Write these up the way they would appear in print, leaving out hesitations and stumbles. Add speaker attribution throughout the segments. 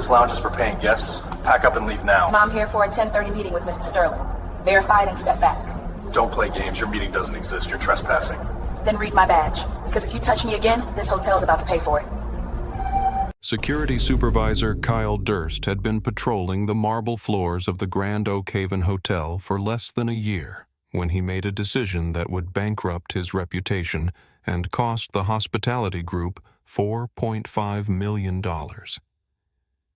Speaker 1: This lounge is for paying guests. Pack up and leave now.
Speaker 2: I'm here for a 10:30 meeting with Mr. Sterling. Verify it and step back.
Speaker 1: Don't play games. Your meeting doesn't exist. You're trespassing.
Speaker 2: Then read my badge. Because if you touch me again, this hotel's about to pay for it.
Speaker 3: Security Supervisor Kyle Durst had been patrolling the marble floors of the Grand Oakhaven Hotel for less than a year when he made a decision that would bankrupt his reputation and cost the hospitality group $4.5 million.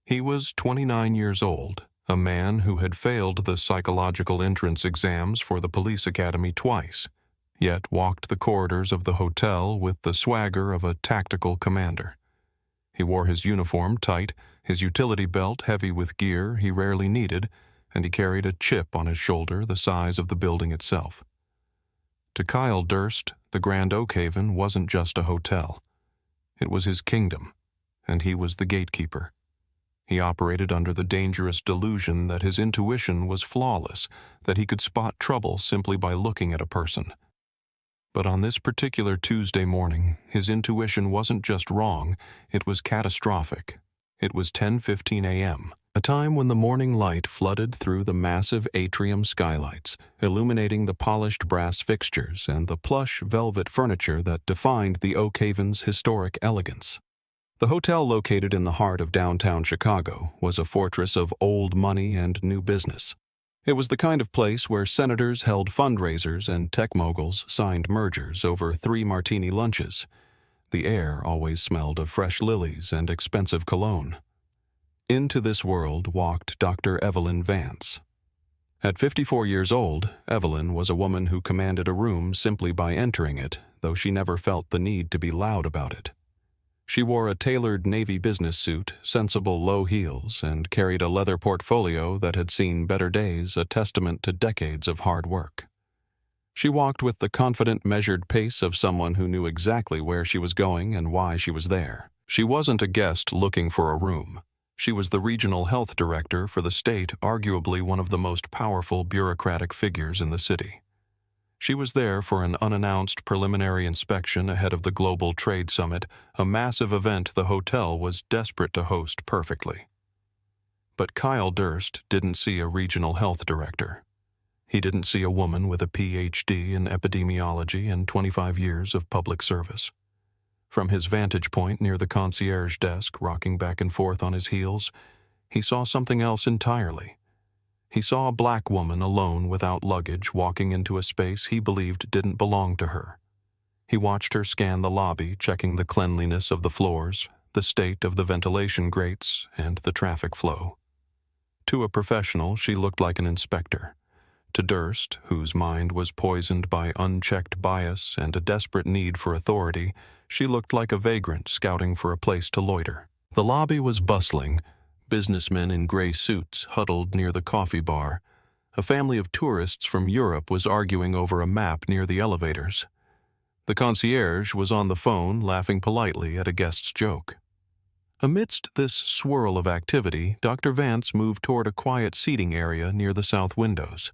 Speaker 3: He was 29 years old, a man who had failed the psychological entrance exams for the police academy twice, yet walked the corridors of the hotel with the swagger of a tactical commander. He wore his uniform tight, his utility belt heavy with gear he rarely needed, and he carried a chip on his shoulder the size of the building itself. To Kyle Durst, the Grand Oakhaven wasn't just a hotel. It was his kingdom, and he was the gatekeeper. He operated under the dangerous delusion that his intuition was flawless, that he could spot trouble simply by looking at a person. But on this particular Tuesday morning, his intuition wasn't just wrong, it was catastrophic. It was 10:15 a.m., a time when the morning light flooded through the massive atrium skylights, illuminating the polished brass fixtures and the plush velvet furniture that defined the Oakhaven's historic elegance. The hotel, located in the heart of downtown Chicago, was a fortress of old money and new business. It was the kind of place where senators held fundraisers and tech moguls signed mergers over 3 martini lunches. The air always smelled of fresh lilies and expensive cologne. Into this world walked Dr. Evelyn Vance. At 54 years old, Evelyn was a woman who commanded a room simply by entering it, though she never felt the need to be loud about it. She wore a tailored navy business suit, sensible low heels, and carried a leather portfolio that had seen better days, a testament to decades of hard work. She walked with the confident, measured pace of someone who knew exactly where she was going and why she was there. She wasn't a guest looking for a room. She was the regional health director for the state, arguably one of the most powerful bureaucratic figures in the city. She was there for an unannounced preliminary inspection ahead of the Global Trade Summit, a massive event the hotel was desperate to host perfectly. But Kyle Durst didn't see a regional health director. He didn't see a woman with a Ph.D. in epidemiology and 25 years of public service. From his vantage point near the concierge desk, rocking back and forth on his heels, he saw something else entirely. He saw a black woman alone without luggage walking into a space he believed didn't belong to her. He watched her scan the lobby, checking the cleanliness of the floors, the state of the ventilation grates, and the traffic flow. To a professional, she looked like an inspector. To Durst, whose mind was poisoned by unchecked bias and a desperate need for authority, she looked like a vagrant scouting for a place to loiter. The lobby was bustling. Businessmen in gray suits huddled near the coffee bar. A family of tourists from Europe was arguing over a map near the elevators. The concierge was on the phone, laughing politely at a guest's joke. Amidst this swirl of activity, Dr. Vance moved toward a quiet seating area near the south windows.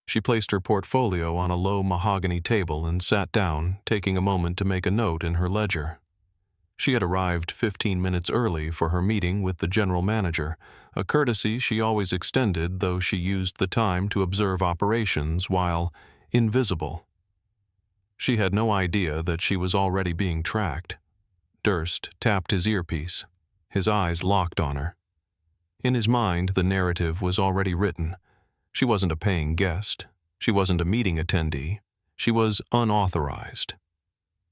Speaker 3: She placed her portfolio on a low mahogany table and sat down, taking a moment to make a note in her ledger. She had arrived 15 minutes early for her meeting with the general manager, a courtesy she always extended, though she used the time to observe operations while invisible. She had no idea that she was already being tracked. Durst tapped his earpiece. His eyes locked on her. In his mind, the narrative was already written. She wasn't a paying guest. She wasn't a meeting attendee. She was unauthorized.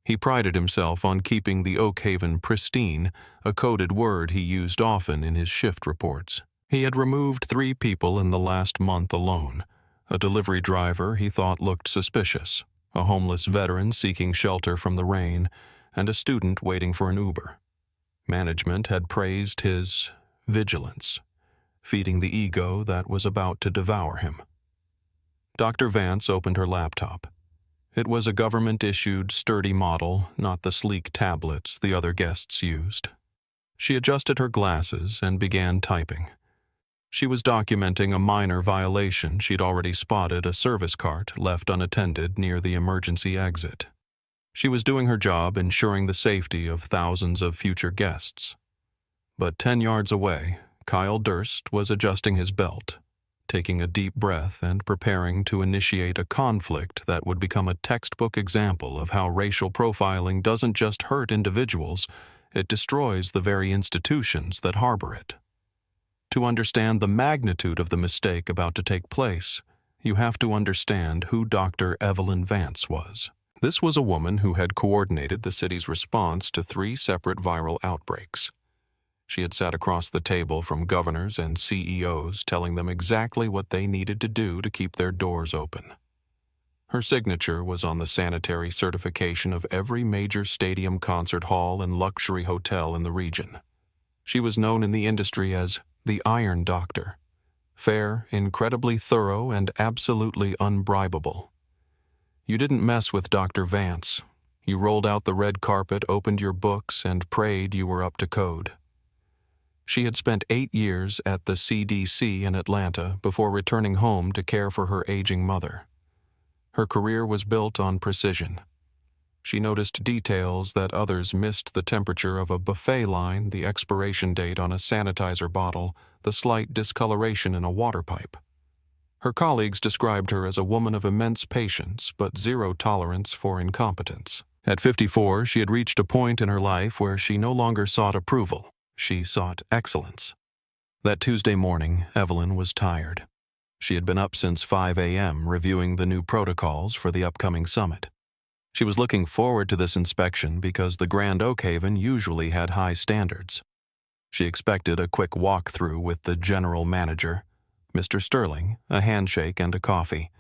Speaker 3: He prided himself on keeping the Oakhaven pristine, a coded word he used often in his shift reports. He had removed 3 people in the last month alone. A delivery driver he thought looked suspicious, a homeless veteran seeking shelter from the rain, and a student waiting for an Uber. Management had praised his vigilance, feeding the ego that was about to devour him. Dr. Vance opened her laptop. It was a government-issued, sturdy model, not the sleek tablets the other guests used. She adjusted her glasses and began typing. She was documenting a minor violation. She'd already spotted a service cart left unattended near the emergency exit. She was doing her job, ensuring the safety of thousands of future guests. But 10 yards away, Kyle Durst was adjusting his belt, taking a deep breath and preparing to initiate a conflict that would become a textbook example of how racial profiling doesn't just hurt individuals, it destroys the very institutions that harbor it. To understand the magnitude of the mistake about to take place, you have to understand who Dr. Evelyn Vance was. This was a woman who had coordinated the city's response to 3 separate viral outbreaks. She had sat across the table from governors and CEOs, telling them exactly what they needed to do to keep their doors open. Her signature was on the sanitary certification of every major stadium, concert hall, and luxury hotel in the region. She was known in the industry as the Iron Doctor. Fair, incredibly thorough, and absolutely unbribable. You didn't mess with Dr. Vance. You rolled out the red carpet, opened your books, and prayed you were up to code. She had spent 8 years at the CDC in Atlanta before returning home to care for her aging mother. Her career was built on precision. She noticed details that others missed: the temperature of a buffet line, the expiration date on a sanitizer bottle, the slight discoloration in a water pipe. Her colleagues described her as a woman of immense patience but zero tolerance for incompetence. At 54, she had reached a point in her life where she no longer sought approval. She sought excellence. That Tuesday morning, Evelyn was tired. She had been up since 5 a.m. reviewing the new protocols for the upcoming summit. She was looking forward to this inspection because the Grand Oakhaven usually had high standards. She expected a quick walk-through with the general manager, Mr. Sterling, a handshake and a coffee.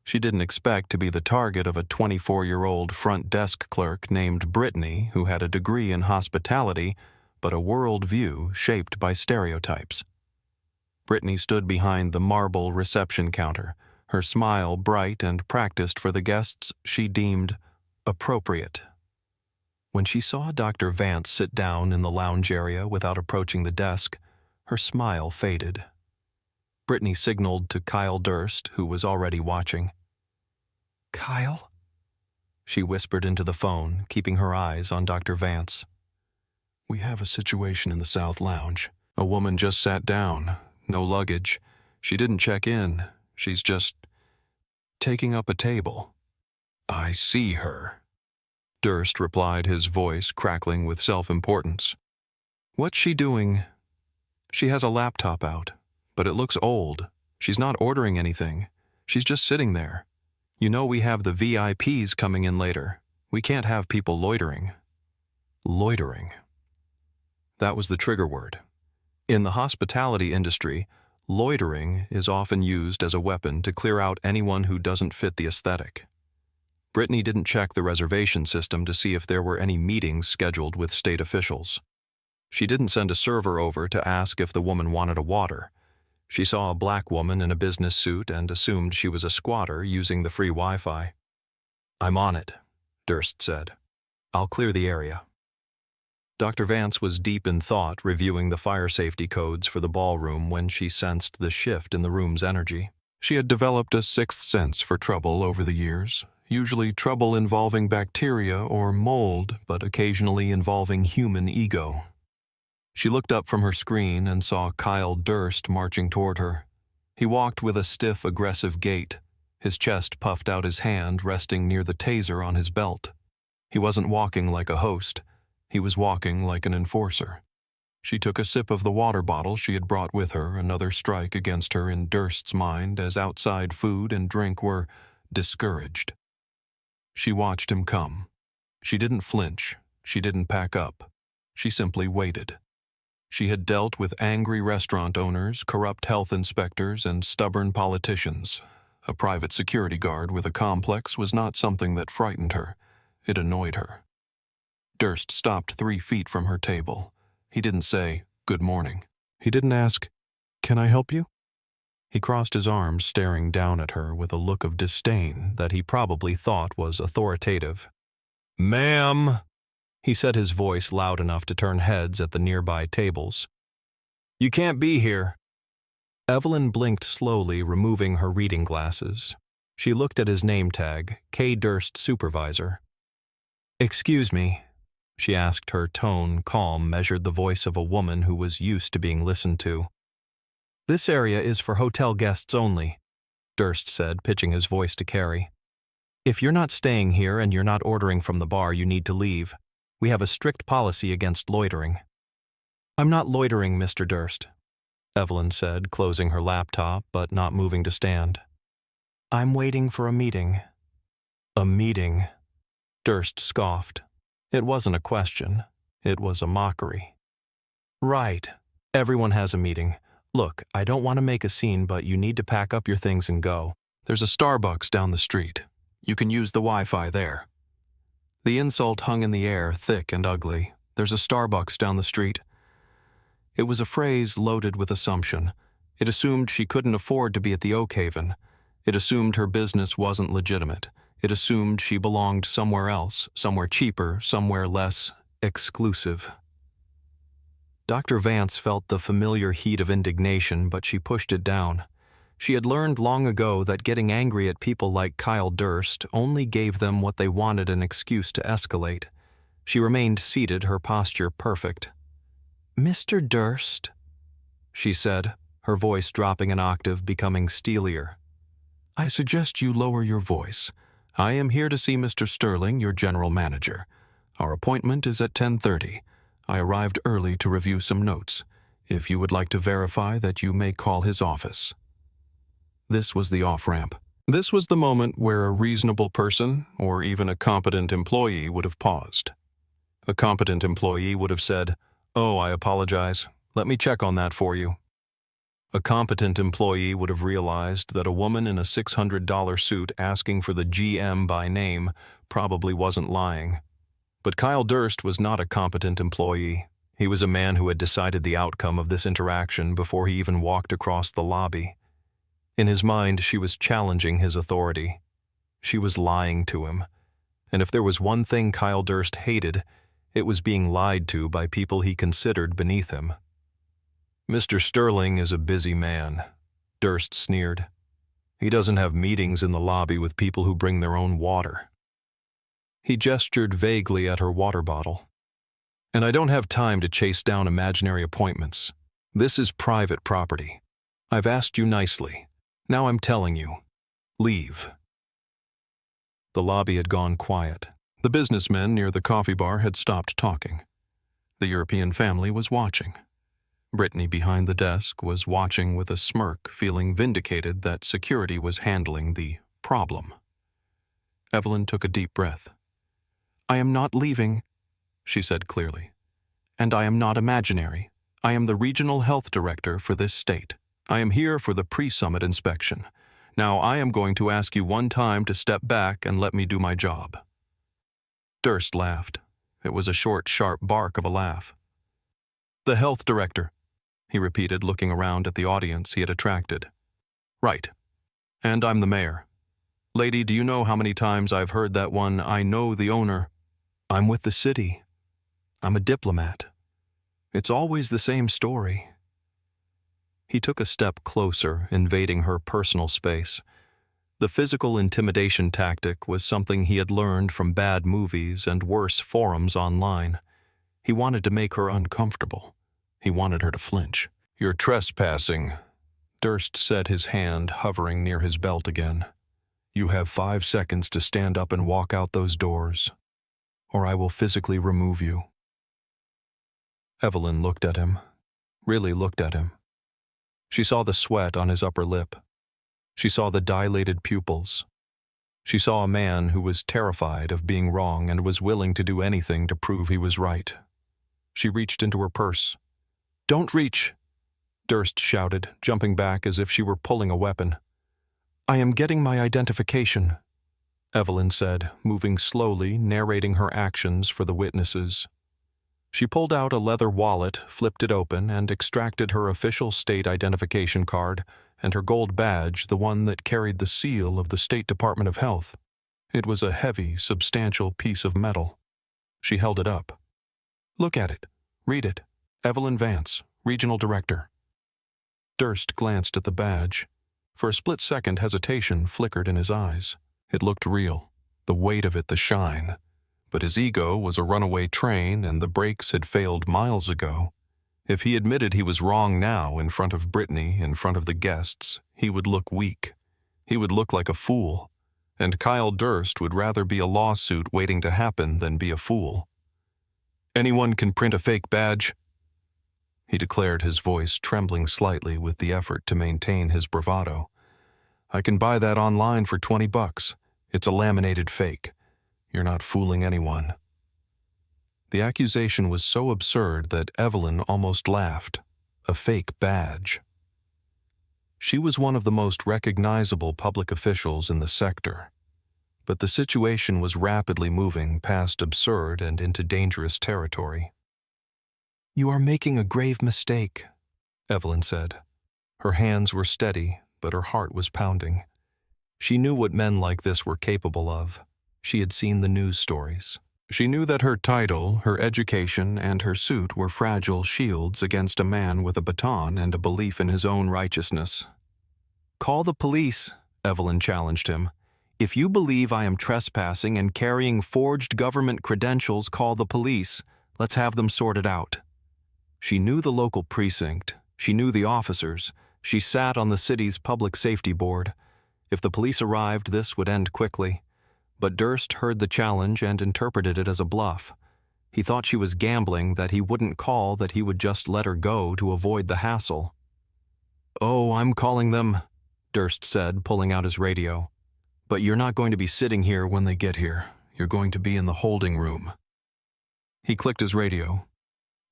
Speaker 3: She didn't expect to be the target of a 24-year-old front desk clerk named Brittany who had a degree in hospitality but a world view shaped by stereotypes. Brittany stood behind the marble reception counter, her smile bright and practiced for the guests she deemed appropriate. When she saw Dr. Vance sit down in the lounge area without approaching the desk, her smile faded. Brittany signaled to Kyle Durst, who was already watching. "Kyle?" She whispered into the phone, keeping her eyes on Dr. Vance. "We have a situation in the South Lounge. A woman just sat down. No luggage. She didn't check in. She's just taking up a table." "I see her," Durst replied, his voice crackling with self-importance. "What's she doing?" "She has a laptop out, but it looks old. She's not ordering anything. She's just sitting there. You know we have the VIPs coming in later. We can't have people loitering." Loitering. That was the trigger word. In the hospitality industry, loitering is often used as a weapon to clear out anyone who doesn't fit the aesthetic. Brittany didn't check the reservation system to see if there were any meetings scheduled with state officials. She didn't send a server over to ask if the woman wanted a water. She saw a black woman in a business suit and assumed she was a squatter using the free Wi-Fi. "I'm on it," Durst said. "I'll clear the area." Dr. Vance was deep in thought, reviewing the fire safety codes for the ballroom when she sensed the shift in the room's energy. She had developed a sixth sense for trouble over the years, usually trouble involving bacteria or mold, but occasionally involving human ego. She looked up from her screen and saw Kyle Durst marching toward her. He walked with a stiff, aggressive gait, his chest puffed out, his hand resting near the taser on his belt. He wasn't walking like a host. He was walking like an enforcer. She took a sip of the water bottle she had brought with her, another strike against her in Durst's mind as outside food and drink were discouraged. She watched him come. She didn't flinch. She didn't pack up. She simply waited. She had dealt with angry restaurant owners, corrupt health inspectors, and stubborn politicians. A private security guard with a complex was not something that frightened her. It annoyed her. Durst stopped 3 feet from her table. He didn't say, "Good morning." He didn't ask, "Can I help you?" He crossed his arms, staring down at her with a look of disdain that he probably thought was authoritative. "Ma'am," he said, his voice loud enough to turn heads at the nearby tables. "You can't be here." Evelyn blinked slowly, removing her reading glasses. She looked at his name tag, K. Durst Supervisor. "Excuse me." she asked, her tone calm, measured the voice of a woman who was used to being listened to. "This area is for hotel guests only," Durst said, pitching his voice to Carrie. "If you're not staying here and you're not ordering from the bar, you need to leave. We have a strict policy against loitering." "I'm not loitering, Mr. Durst," Evelyn said, closing her laptop but not moving to stand. "I'm waiting for a meeting." "A meeting?" Durst scoffed. It wasn't a question. It was a mockery. "Right. Everyone has a meeting. Look, I don't want to make a scene, but you need to pack up your things and go. There's a Starbucks down the street. You can use the Wi-Fi there." The insult hung in the air, thick and ugly. There's a Starbucks down the street. It was a phrase loaded with assumption. It assumed she couldn't afford to be at the Oakhaven. It assumed her business wasn't legitimate. It assumed she belonged somewhere else, somewhere cheaper, somewhere less exclusive. Dr. Vance felt the familiar heat of indignation, but she pushed it down. She had learned long ago that getting angry at people like Kyle Durst only gave them what they wanted, an excuse to escalate. She remained seated, her posture perfect. "Mr. Durst," she said, her voice dropping an octave, becoming steelier. "I suggest you lower your voice. I am here to see Mr. Sterling, your general manager. Our appointment is at 10:30. I arrived early to review some notes. If you would like to verify that, you may call his office." This was the off-ramp. This was the moment where a reasonable person, or even a competent employee, would have paused. A competent employee would have said, "Oh, I apologize. Let me check on that for you." A competent employee would have realized that a woman in a $600 suit asking for the GM by name probably wasn't lying. But Kyle Durst was not a competent employee. He was a man who had decided the outcome of this interaction before he even walked across the lobby. In his mind, she was challenging his authority. She was lying to him. And if there was one thing Kyle Durst hated, it was being lied to by people he considered beneath him. "Mr. Sterling is a busy man," Durst sneered. "He doesn't have meetings in the lobby with people who bring their own water." He gestured vaguely at her water bottle. "And I don't have time to chase down imaginary appointments. This is private property. I've asked you nicely. Now I'm telling you. Leave." The lobby had gone quiet. The businessmen near the coffee bar had stopped talking. The European family was watching. Brittany behind the desk was watching with a smirk, feeling vindicated that security was handling the problem. Evelyn took a deep breath. "I am not leaving," she said clearly. "And I am not imaginary. I am the regional health director for this state. I am here for the pre-summit inspection. Now I am going to ask you one time to step back and let me do my job." Durst laughed. It was a short, sharp bark of a laugh. "The health director," he repeated, looking around at the audience he had attracted. "Right. And I'm the mayor. Lady, do you know how many times I've heard that one, 'I know the owner'? I'm with the city. I'm a diplomat. It's always the same story." He took a step closer, invading her personal space. The physical intimidation tactic was something he had learned from bad movies and worse forums online. He wanted to make her uncomfortable. He wanted her to flinch. "You're trespassing," Durst said, his hand hovering near his belt again. "You have 5 seconds to stand up and walk out those doors, or I will physically remove you." Evelyn looked at him, really looked at him. She saw the sweat on his upper lip. She saw the dilated pupils. She saw a man who was terrified of being wrong and was willing to do anything to prove he was right. She reached into her purse. "Don't reach!" Durst shouted, jumping back as if she were pulling a weapon. "I am getting my identification," Evelyn said, moving slowly, narrating her actions for the witnesses. She pulled out a leather wallet, flipped it open, and extracted her official state identification card and her gold badge, the one that carried the seal of the State Department of Health. It was a heavy, substantial piece of metal. She held it up. "Look at it. Read it. Evelyn Vance, Regional Director." Durst glanced at the badge. For a split second, hesitation flickered in his eyes. It looked real, the weight of it, the shine. but his ego was a runaway train and the brakes had failed miles ago. If he admitted he was wrong now in front of Brittany, in front of the guests, he would look weak. He would look like a fool. And Kyle Durst would rather be a lawsuit waiting to happen than be a fool. "Anyone can print a fake badge?" he declared, his voice trembling slightly with the effort to maintain his bravado. "I can buy that online for $20. It's a laminated fake. You're not fooling anyone." The accusation was so absurd that Evelyn almost laughed. A fake badge. She was one of the most recognizable public officials in the sector. But the situation was rapidly moving past absurd and into dangerous territory. "You are making a grave mistake," Evelyn said. Her hands were steady, but her heart was pounding. She knew what men like this were capable of. She had seen the news stories. She knew that her title, her education, and her suit were fragile shields against a man with a baton and a belief in his own righteousness. "Call the police," Evelyn challenged him. "If you believe I am trespassing and carrying forged government credentials, call the police. Let's have them sorted out." She knew the local precinct. She knew the officers. She sat on the city's public safety board. If the police arrived, this would end quickly. But Durst heard the challenge and interpreted it as a bluff. He thought she was gambling, that he wouldn't call, that he would just let her go to avoid the hassle. "Oh, I'm calling them," Durst said, pulling out his radio. "But you're not going to be sitting here when they get here. You're going to be in the holding room." He clicked his radio.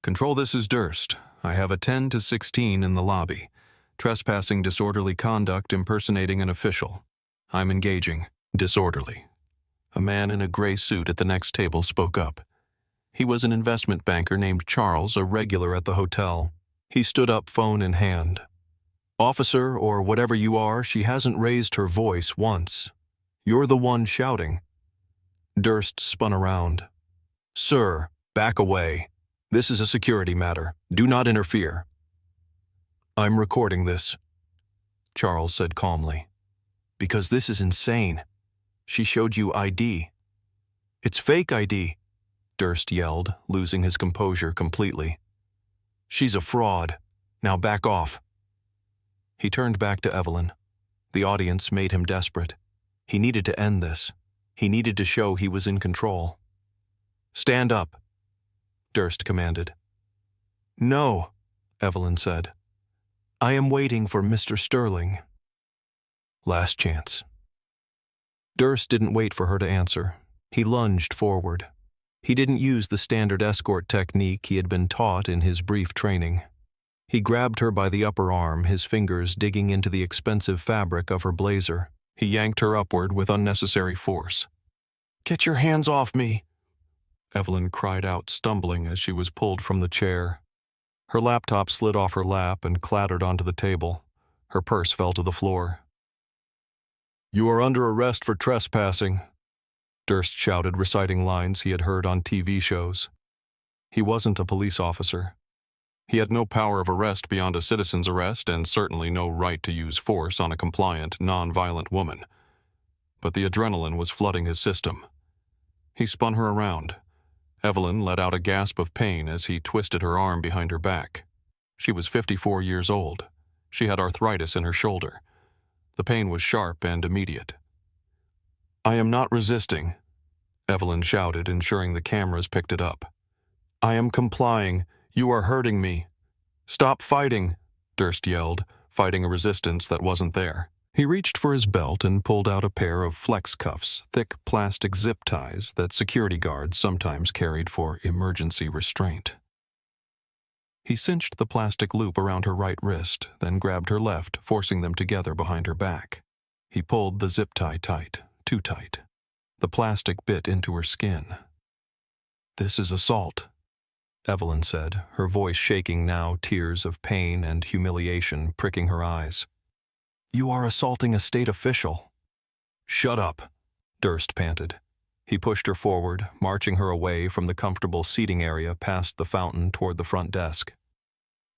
Speaker 3: "Control, this is Durst. I have a 10 to 16 in the lobby. Trespassing, disorderly conduct, impersonating an official. I'm engaging." "Disorderly." A man in a gray suit at the next table spoke up. He was an investment banker named Charles, a regular at the hotel. He stood up, phone in hand. "Officer, or whatever you are, she hasn't raised her voice once. You're the one shouting." Durst spun around. "Sir, back away. This is a security matter. Do not interfere." "I'm recording this," Charles said calmly. "Because this is insane. She showed you ID." "It's fake ID," Durst yelled, losing his composure completely. "She's a fraud. Now back off." He turned back to Evelyn. The audience made him desperate. He needed to end this. He needed to show he was in control. "Stand up," Durst commanded. "No," Evelyn said. "I am waiting for Mr. Sterling." Last chance. Durst didn't wait for her to answer. He lunged forward. He didn't use the standard escort technique he had been taught in his brief training. He grabbed her by the upper arm, his fingers digging into the expensive fabric of her blazer. He yanked her upward with unnecessary force. "Get your hands off me!" Evelyn cried out, stumbling as she was pulled from the chair. Her laptop slid off her lap and clattered onto the table. Her purse fell to the floor. "You are under arrest for trespassing," Durst shouted, reciting lines he had heard on TV shows. He wasn't a police officer. He had no power of arrest beyond a citizen's arrest and certainly no right to use force on a compliant, non-violent woman. But the adrenaline was flooding his system. He spun her around. Evelyn let out a gasp of pain as he twisted her arm behind her back. She was 54 years old. She had arthritis in her shoulder. The pain was sharp and immediate. "I am not resisting," Evelyn shouted, ensuring the cameras picked it up. "I am complying. You are hurting me." "Stop fighting," Durst yelled, fighting a resistance that wasn't there. He reached for his belt and pulled out a pair of flex cuffs, thick plastic zip ties that security guards sometimes carried for emergency restraint. He cinched the plastic loop around her right wrist, then grabbed her left, forcing them together behind her back. He pulled the zip tie tight, too tight. The plastic bit into her skin. "This is assault," Evelyn said, her voice shaking now, tears of pain and humiliation pricking her eyes. "You are assaulting a state official." "Shut up," Durst panted. He pushed her forward, marching her away from the comfortable seating area past the fountain toward the front desk.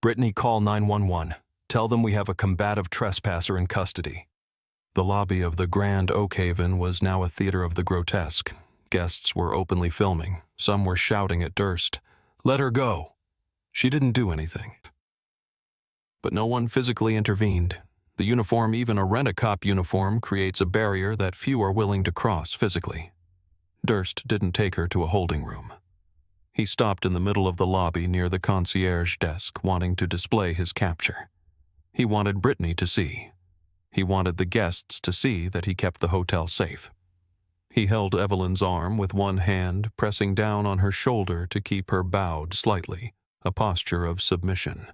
Speaker 3: "Brittany, call 911. Tell them we have a combative trespasser in custody." The lobby of the Grand Oakhaven was now a theater of the grotesque. guests were openly filming. Some were shouting at Durst, "Let her go!" She didn't do anything. But no one physically intervened. The uniform, even a rent-a-cop uniform, creates a barrier that few are willing to cross physically. Durst didn't take her to a holding room. He stopped in the middle of the lobby near the concierge desk, wanting to display his capture. He wanted Brittany to see. He wanted the guests to see that he kept the hotel safe. He held Evelyn's arm with one hand, pressing down on her shoulder to keep her bowed slightly, a posture of submission.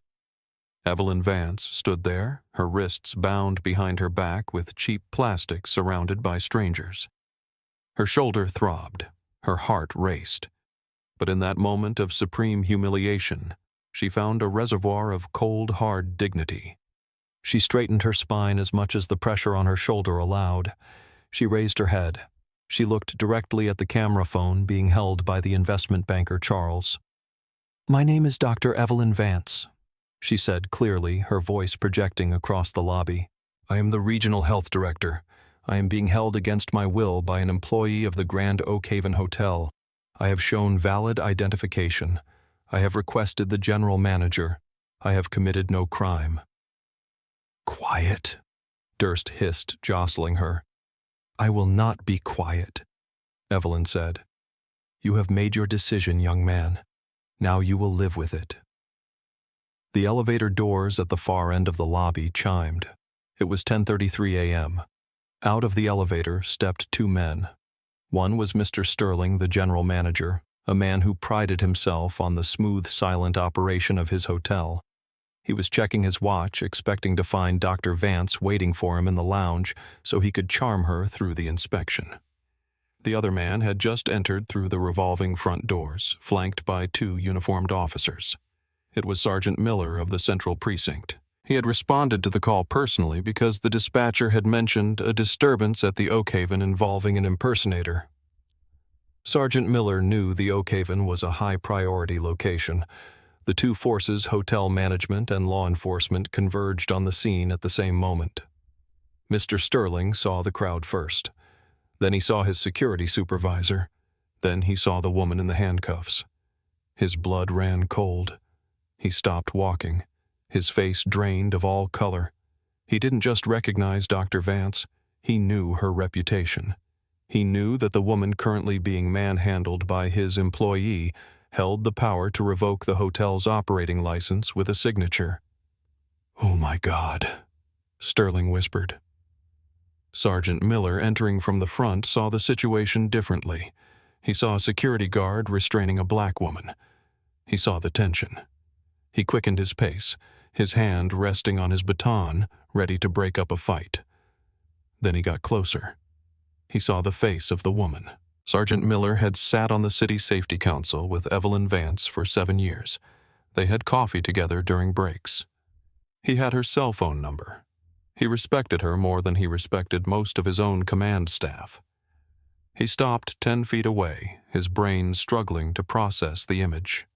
Speaker 3: Evelyn Vance stood there, her wrists bound behind her back with cheap plastic surrounded by strangers. Her shoulder throbbed, her heart raced. But in that moment of supreme humiliation, she found a reservoir of cold, hard dignity. She straightened her spine as much as the pressure on her shoulder allowed. She raised her head. She looked directly at the camera phone being held by the investment banker Charles. "My name is Dr. Evelyn Vance," she said clearly, her voice projecting across the lobby. "I am the regional health director. I am being held against my will by an employee of the Grand Oakhaven Hotel. I have shown valid identification. I have requested the general manager. I have committed no crime." "Quiet," Durst hissed, jostling her. "I will not be quiet," Evelyn said. "You have made your decision, young man. Now you will live with it." The elevator doors at the far end of the lobby chimed. It was 10:33 a.m. Out of the elevator stepped two men. One was Mr. Sterling, the general manager, a man who prided himself on the smooth, silent operation of his hotel. He was checking his watch, expecting to find Dr. Vance waiting for him in the lounge so he could charm her through the inspection. The other man had just entered through the revolving front doors, flanked by two uniformed officers. It was Sergeant Miller of the Central Precinct. He had responded to the call personally because the dispatcher had mentioned a disturbance at the Oakhaven involving an impersonator. Sergeant Miller knew the Oakhaven was a high-priority location. The two forces, hotel management and law enforcement, converged on the scene at the same moment. Mr. Sterling saw the crowd first. Then he saw his security supervisor. Then he saw the woman in the handcuffs. His blood ran cold. He stopped walking, his face drained of all color. He didn't just recognize Dr. Vance, he knew her reputation. He knew that the woman currently being manhandled by his employee held the power to revoke the hotel's operating license with a signature. "Oh my God," Sterling whispered. Sergeant Miller, entering from the front, saw the situation differently. He saw a security guard restraining a black woman. He saw the tension. He quickened his pace, his hand resting on his baton, ready to break up a fight. Then he got closer. He saw the face of the woman. Sergeant Miller had sat on the City Safety Council with Evelyn Vance for 7 years. They had coffee together during breaks. He had her cell phone number. He respected her more than he respected most of his own command staff. He stopped 10 feet away, his brain struggling to process the image.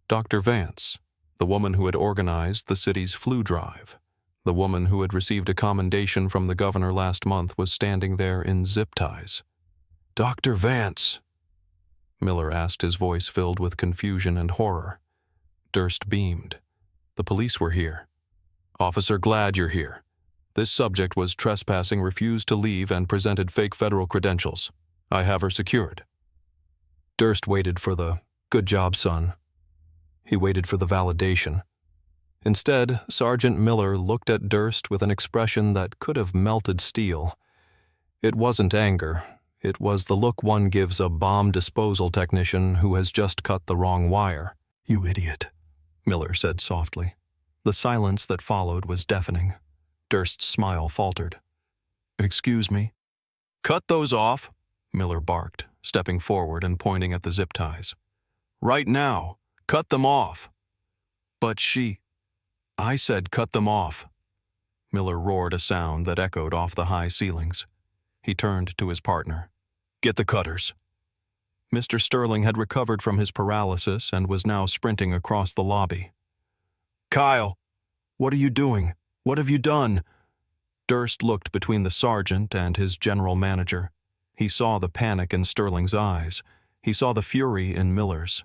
Speaker 3: Dr. Vance, the woman who had organized the city's flu drive, the woman who had received a commendation from the governor last month, was standing there in zip ties. "Dr. Vance," Miller asked, his voice filled with confusion and horror. Durst beamed. "The police were here." "Officer, glad you're here. This subject was trespassing, refused to leave, and presented fake federal credentials. I have her secured." Durst waited for the "good job, son." He waited for the validation. Instead, Sergeant Miller looked at Durst with an expression that could have melted steel. It wasn't anger. It was the look one gives a bomb disposal technician who has just cut the wrong wire. "You idiot," Miller said softly. The silence that followed was deafening. Durst's smile faltered. "Excuse me?" "Cut those off," Miller barked, stepping forward and pointing at the zip ties. "Right now. Cut them off." "But she—" "I said cut them off." Miller roared a sound that echoed off the high ceilings. He turned to his partner. "Get the cutters." Mr. Sterling had recovered from his paralysis and was now sprinting across the lobby. "Kyle, what are you doing? What have you done?" Durst looked between the sergeant and his general manager. He saw the panic in Sterling's eyes. He saw the fury in Miller's.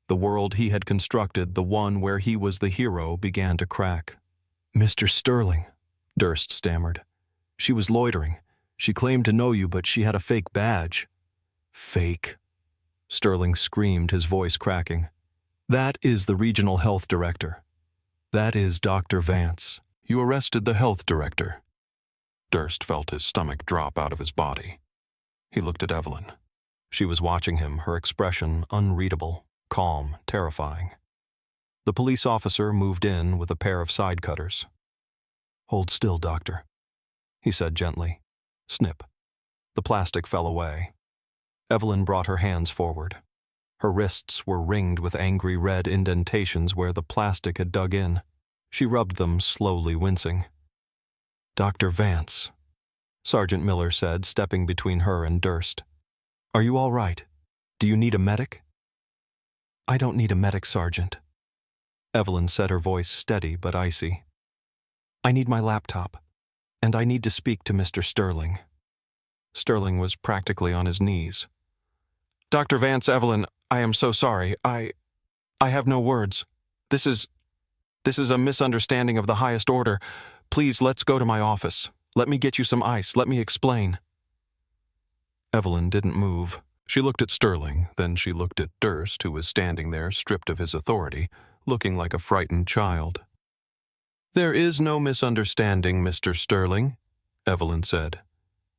Speaker 3: The world he had constructed, the one where he was the hero, began to crack. "Mr. Sterling," Durst stammered. "She was loitering. She claimed to know you, but she had a fake badge." "Fake?" Sterling screamed, his voice cracking. "That is the regional health director. That is Dr. Vance. You arrested the health director." Durst felt his stomach drop out of his body. He looked at Evelyn. She was watching him, her expression unreadable, calm, terrifying. The police officer moved in with a pair of side cutters. "Hold still, doctor," he said gently. Snip. The plastic fell away. Evelyn brought her hands forward. Her wrists were ringed with angry red indentations where the plastic had dug in. She rubbed them, slowly wincing. "Dr. Vance," Sergeant Miller said, stepping between her and Durst. "Are you all right? Do you need a medic?" "I don't need a medic, Sergeant." Evelyn said, her voice steady but icy. "I need my laptop, and I need to speak to Mr. Sterling." Sterling was practically on his knees. "Dr. Vance, Evelyn, I am so sorry. I have no words. This is a misunderstanding of the highest order. Please, let's go to my office. Let me get you some ice. Let me explain." Evelyn didn't move. She looked at Sterling, then she looked at Durst, who was standing there, stripped of his authority, looking like a frightened child. "There is no misunderstanding, Mr. Sterling," Evelyn said.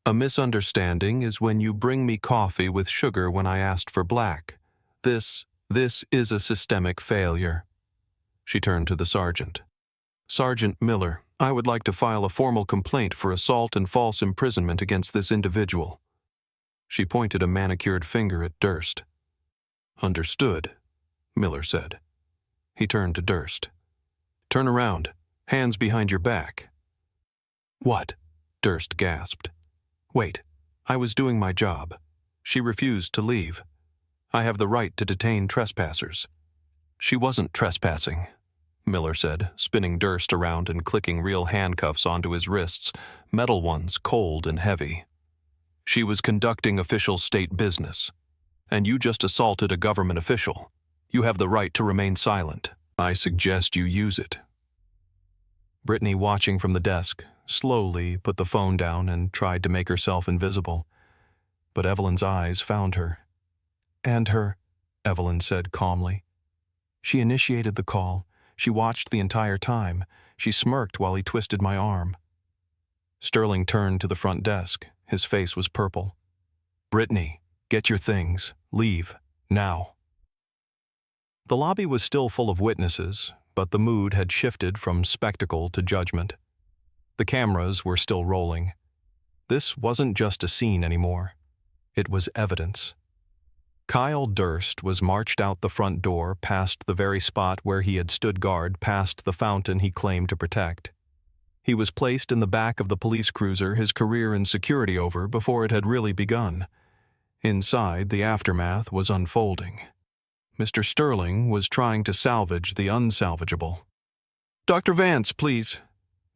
Speaker 3: "A misunderstanding is when you bring me coffee with sugar when I asked for black. This is a systemic failure." She turned to the sergeant. "Sergeant Miller, I would like to file a formal complaint for assault and false imprisonment against this individual." She pointed a manicured finger at Durst. "Understood," Miller said. He turned to Durst. "Turn around. Hands behind your back." "What?" Durst gasped. "Wait. I was doing my job. She refused to leave. I have the right to detain trespassers." "She wasn't trespassing," Miller said, spinning Durst around and clicking real handcuffs onto his wrists, metal ones, cold and heavy. "She was conducting official state business. And you just assaulted a government official. You have the right to remain silent. I suggest you use it." Brittany, watching from the desk, slowly put the phone down and tried to make herself invisible. But Evelyn's eyes found her. "And her," Evelyn said calmly. "She initiated the call. She watched the entire time. She smirked while he twisted my arm." Sterling turned to the front desk. His face was purple. "Brittany, get your things. Leave. Now." The lobby was still full of witnesses, but the mood had shifted from spectacle to judgment. The cameras were still rolling. This wasn't just a scene anymore. It was evidence. Kyle Durst was marched out the front door, past the very spot where he had stood guard, past the fountain he claimed to protect. He was placed in the back of the police cruiser, his career in security over before it had really begun. Inside, the aftermath was unfolding. Mr. Sterling was trying to salvage the unsalvageable. "Dr. Vance, please,"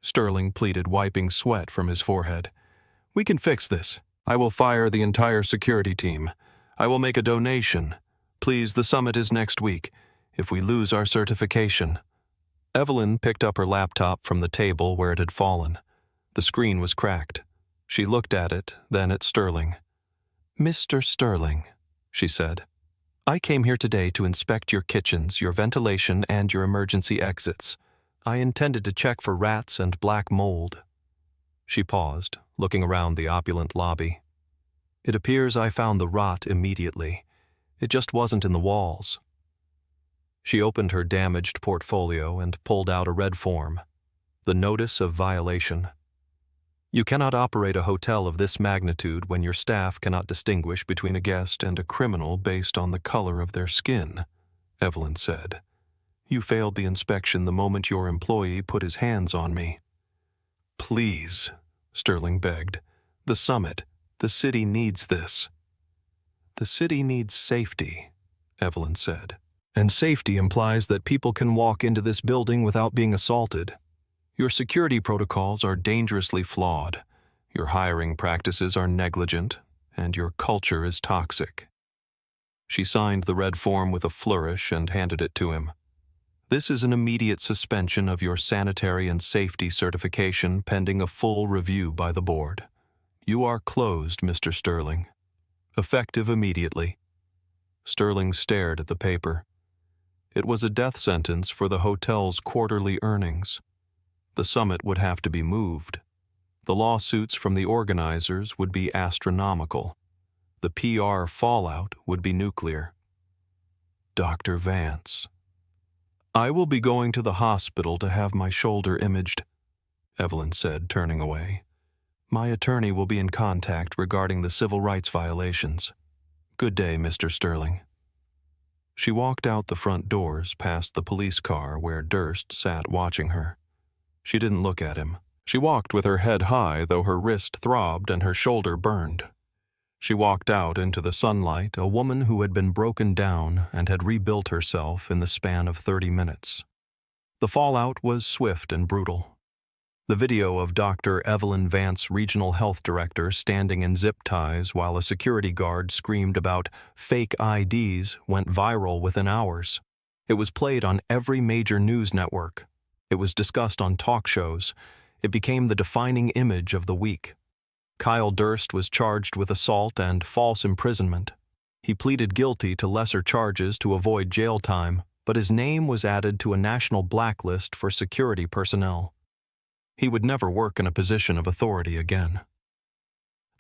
Speaker 3: Sterling pleaded, wiping sweat from his forehead. "We can fix this. I will fire the entire security team. I will make a donation. Please, the summit is next week. If we lose our certification." Evelyn picked up her laptop from the table where it had fallen. The screen was cracked. She looked at it, then at Sterling. "Mr. Sterling," she said, "I came here today to inspect your kitchens, your ventilation, and your emergency exits. I intended to check for rats and black mold." She paused, looking around the opulent lobby. "It appears I found the rot immediately. It just wasn't in the walls." She opened her damaged portfolio and pulled out a red form. The notice of violation. "You cannot operate a hotel of this magnitude when your staff cannot distinguish between a guest and a criminal based on the color of their skin," Evelyn said. "You failed the inspection the moment your employee put his hands on me." "Please," Sterling begged. "The summit. The city needs this." "The city needs safety," Evelyn said. "And safety implies that people can walk into this building without being assaulted. Your security protocols are dangerously flawed. Your hiring practices are negligent. and your culture is toxic." She signed the red form with a flourish and handed it to him. "This is an immediate suspension of your sanitary and safety certification pending a full review by the board. You are closed, Mr. Sterling. Effective immediately." Sterling stared at the paper. It was a death sentence for the hotel's quarterly earnings. The summit would have to be moved. The lawsuits from the organizers would be astronomical. The PR fallout would be nuclear. Dr. Vance. "I will be going to the hospital to have my shoulder imaged," Evelyn said, turning away. "My attorney will be in contact regarding the civil rights violations. Good day, Mr. Sterling." She walked out the front doors past the police car where Durst sat watching her. She didn't look at him. She walked with her head high, though her wrist throbbed and her shoulder burned. She walked out into the sunlight, a woman who had been broken down and had rebuilt herself in the span of 30 minutes. The fallout was swift and brutal. The video of Dr. Evelyn Vance, Regional Health Director, standing in zip ties while a security guard screamed about fake IDs went viral within hours. It was played on every major news network. It was discussed on talk shows. It became the defining image of the week. Kyle Durst was charged with assault and false imprisonment. He pleaded guilty to lesser charges to avoid jail time, but his name was added to a national blacklist for security personnel. He would never work in a position of authority again.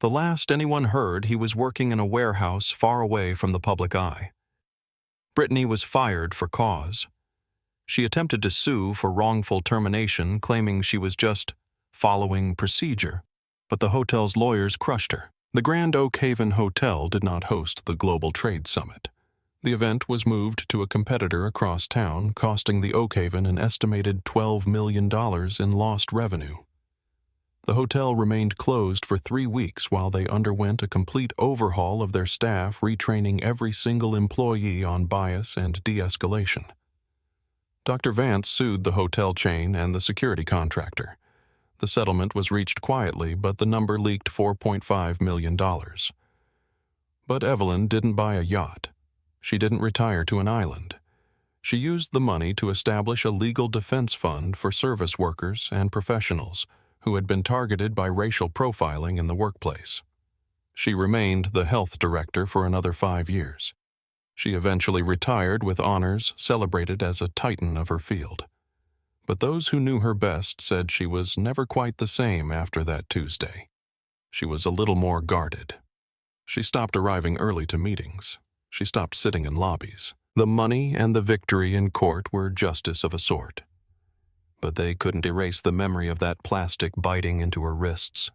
Speaker 3: The last anyone heard, he was working in a warehouse far away from the public eye. Brittany was fired for cause. She attempted to sue for wrongful termination, claiming she was just following procedure, but the hotel's lawyers crushed her. The Grand Oakhaven Hotel did not host the Global Trade Summit. The event was moved to a competitor across town, costing the Oakhaven an estimated $12 million in lost revenue. The hotel remained closed for 3 weeks while they underwent a complete overhaul of their staff, retraining every single employee on bias and de-escalation. Dr. Vance sued the hotel chain and the security contractor. The settlement was reached quietly, but the number leaked $4.5 million. But Evelyn didn't buy a yacht. She didn't retire to an island. She used the money to establish a legal defense fund for service workers and professionals who had been targeted by racial profiling in the workplace. She remained the health director for another 5 years. She eventually retired with honors, celebrated as a titan of her field. But those who knew her best said she was never quite the same after that Tuesday. She was a little more guarded. She stopped arriving early to meetings. She stopped sitting in lobbies. The money and the victory in court were justice of a sort. But they couldn't erase the memory of that plastic biting into her wrists.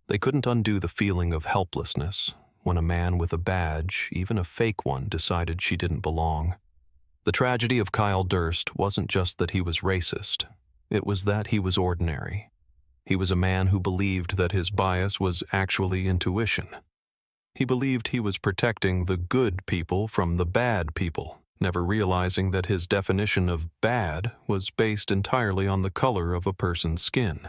Speaker 3: They couldn't undo the feeling of helplessness when a man with a badge, even a fake one, decided she didn't belong. The tragedy of Kyle Durst wasn't just that he was racist. It was that he was ordinary. He was a man who believed that his bias was actually intuition. He believed he was protecting the good people from the bad people, never realizing that his definition of bad was based entirely on the color of a person's skin.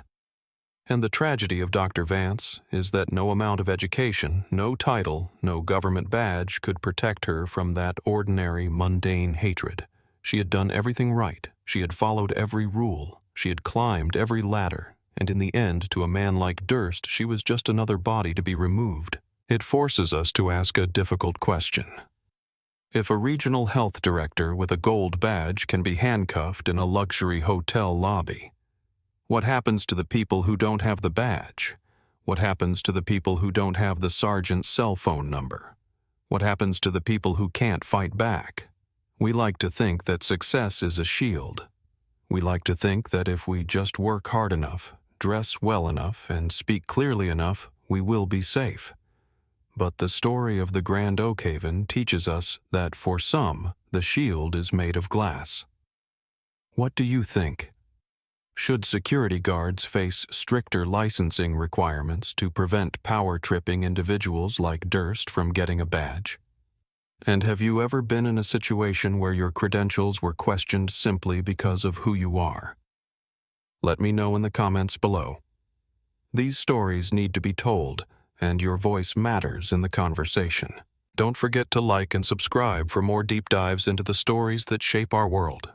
Speaker 3: And the tragedy of Dr. Vance is that no amount of education, no title, no government badge could protect her from that ordinary, mundane hatred. She had done everything right. She had followed every rule. She had climbed every ladder. And in the end, to a man like Durst, she was just another body to be removed. It forces us to ask a difficult question. If a regional health director with a gold badge can be handcuffed in a luxury hotel lobby, what happens to the people who don't have the badge? What happens to the people who don't have the sergeant's cell phone number? What happens to the people who can't fight back? We like to think that success is a shield. We like to think that if we just work hard enough, dress well enough, and speak clearly enough, we will be safe. But the story of the Grand Oakhaven teaches us that for some, the shield is made of glass. What do you think? Should security guards face stricter licensing requirements to prevent power-tripping individuals like Durst from getting a badge? And have you ever been in a situation where your credentials were questioned simply because of who you are? Let me know in the comments below. These stories need to be told, and your voice matters in the conversation. Don't forget to like and subscribe for more deep dives into the stories that shape our world.